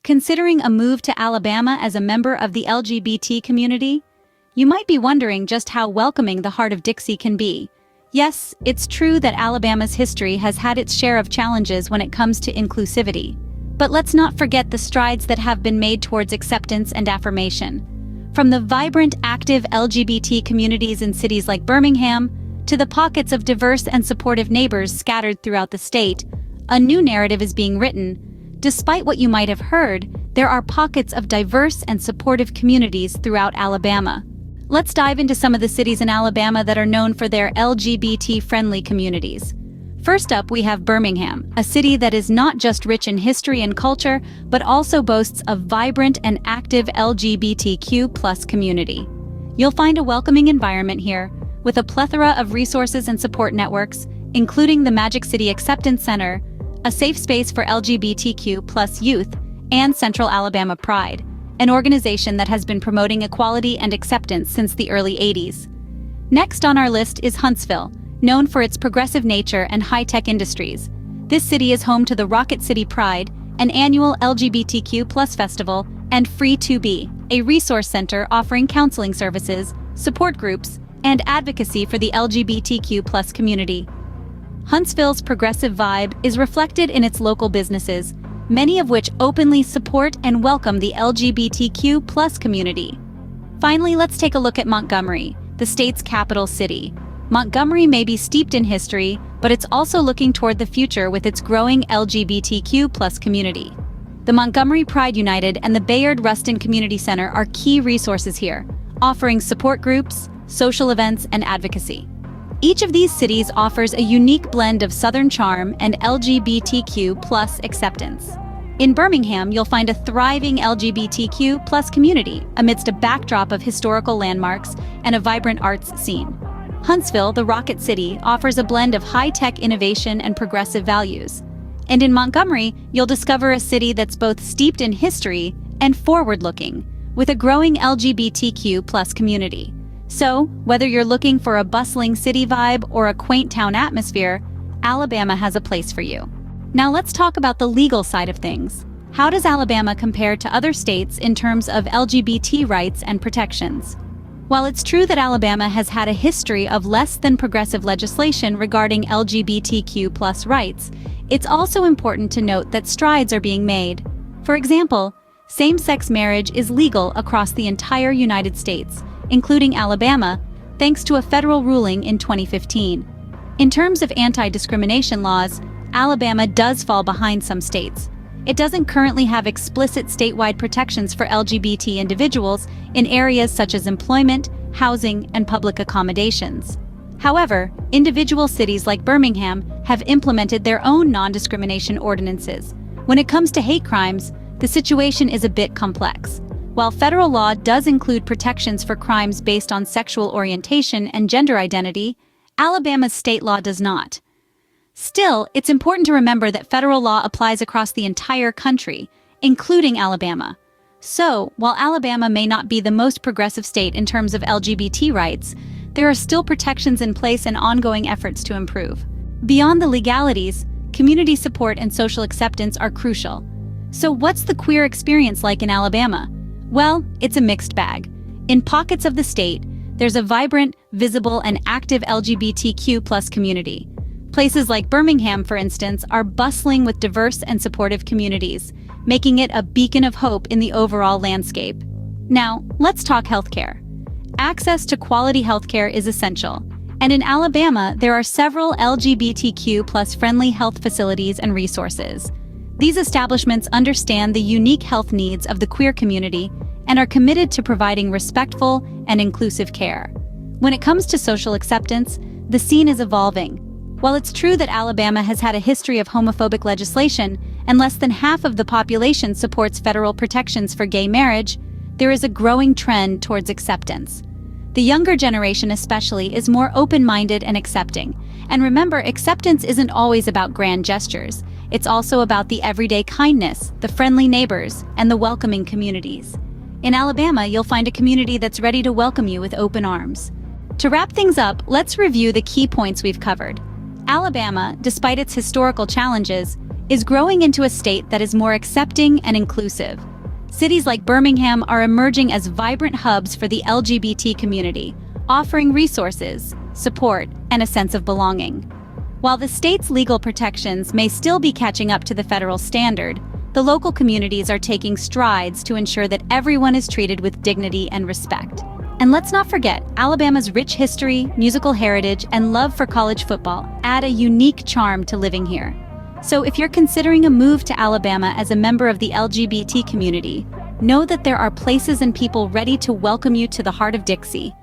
Considering a move to Alabama as a member of the LGBT community? You might be wondering just how welcoming the heart of Dixie can be. Yes, it's true that Alabama's history has had its share of challenges when it comes to inclusivity. But let's not forget the strides that have been made towards acceptance and affirmation. From the vibrant, active LGBT communities in cities like Birmingham, to the pockets of diverse and supportive neighbors scattered throughout the state, a new narrative is being written. Despite what you might have heard, there are pockets of diverse and supportive communities throughout Alabama. Let's dive into some of the cities in Alabama that are known for their LGBT-friendly communities. First up, we have Birmingham, a city that is not just rich in history and culture, but also boasts a vibrant and active LGBTQ+ community. You'll find a welcoming environment here, with a plethora of resources and support networks, including the Magic City Acceptance Center, a safe space for LGBTQ+ youth, and Central Alabama Pride, an organization that has been promoting equality and acceptance since the early 80s. Next on our list is Huntsville, known for its progressive nature and high-tech industries. This city is home to the Rocket City Pride, an annual LGBTQ+ festival, and Free2Be, a resource center offering counseling services, support groups, and advocacy for the LGBTQ+ community. Huntsville's progressive vibe is reflected in its local businesses, many of which openly support and welcome the LGBTQ+ community. Finally, let's take a look at Montgomery, the state's capital city. Montgomery may be steeped in history, but it's also looking toward the future with its growing LGBTQ+ community. The Montgomery Pride United and the Bayard Rustin Community Center are key resources here, offering support groups, social events, and advocacy. Each of these cities offers a unique blend of Southern charm and LGBTQ+ acceptance. In Birmingham, you'll find a thriving LGBTQ+ community amidst a backdrop of historical landmarks and a vibrant arts scene. Huntsville, the Rocket City, offers a blend of high-tech innovation and progressive values. And in Montgomery, you'll discover a city that's both steeped in history and forward-looking, with a growing LGBTQ+ community. So, whether you're looking for a bustling city vibe or a quaint town atmosphere, Alabama has a place for you. Now let's talk about the legal side of things. How does Alabama compare to other states in terms of LGBT rights and protections? While it's true that Alabama has had a history of less than progressive legislation regarding LGBTQ+ rights, it's also important to note that strides are being made. For example, same-sex marriage is legal across the entire United States, including Alabama, thanks to a federal ruling in 2015. In terms of anti-discrimination laws, Alabama does fall behind some states. It doesn't currently have explicit statewide protections for LGBT individuals in areas such as employment, housing, and public accommodations. However, individual cities like Birmingham have implemented their own non-discrimination ordinances. When it comes to hate crimes, the situation is a bit complex. While federal law does include protections for crimes based on sexual orientation and gender identity, Alabama's state law does not. Still, it's important to remember that federal law applies across the entire country, including Alabama. So, while Alabama may not be the most progressive state in terms of LGBT rights, there are still protections in place and ongoing efforts to improve. Beyond the legalities, community support and social acceptance are crucial. So what's the queer experience like in Alabama? Well, it's a mixed bag. In pockets of the state, there's a vibrant, visible, and active LGBTQ+ community. Places like Birmingham, for instance, are bustling with diverse and supportive communities, making it a beacon of hope in the overall landscape. Now, let's talk healthcare. Access to quality healthcare is essential, and in Alabama, there are several LGBTQ+ friendly health facilities and resources. These establishments understand the unique health needs of the queer community and are committed to providing respectful and inclusive care. When it comes to social acceptance, the scene is evolving. While it's true that Alabama has had a history of homophobic legislation and less than half of the population supports federal protections for gay marriage, there is a growing trend towards acceptance. The younger generation especially is more open-minded and accepting. And remember, acceptance isn't always about grand gestures. It's also about the everyday kindness, the friendly neighbors, and the welcoming communities. In Alabama, you'll find a community that's ready to welcome you with open arms. To wrap things up, let's review the key points we've covered. Alabama, despite its historical challenges, is growing into a state that is more accepting and inclusive. Cities like Birmingham are emerging as vibrant hubs for the LGBT community, offering resources, support, and a sense of belonging. While the state's legal protections may still be catching up to the federal standard, the local communities are taking strides to ensure that everyone is treated with dignity and respect. And let's not forget, Alabama's rich history, musical heritage, and love for college football add a unique charm to living here. So if you're considering a move to Alabama as a member of the LGBT community, know that there are places and people ready to welcome you to the heart of Dixie.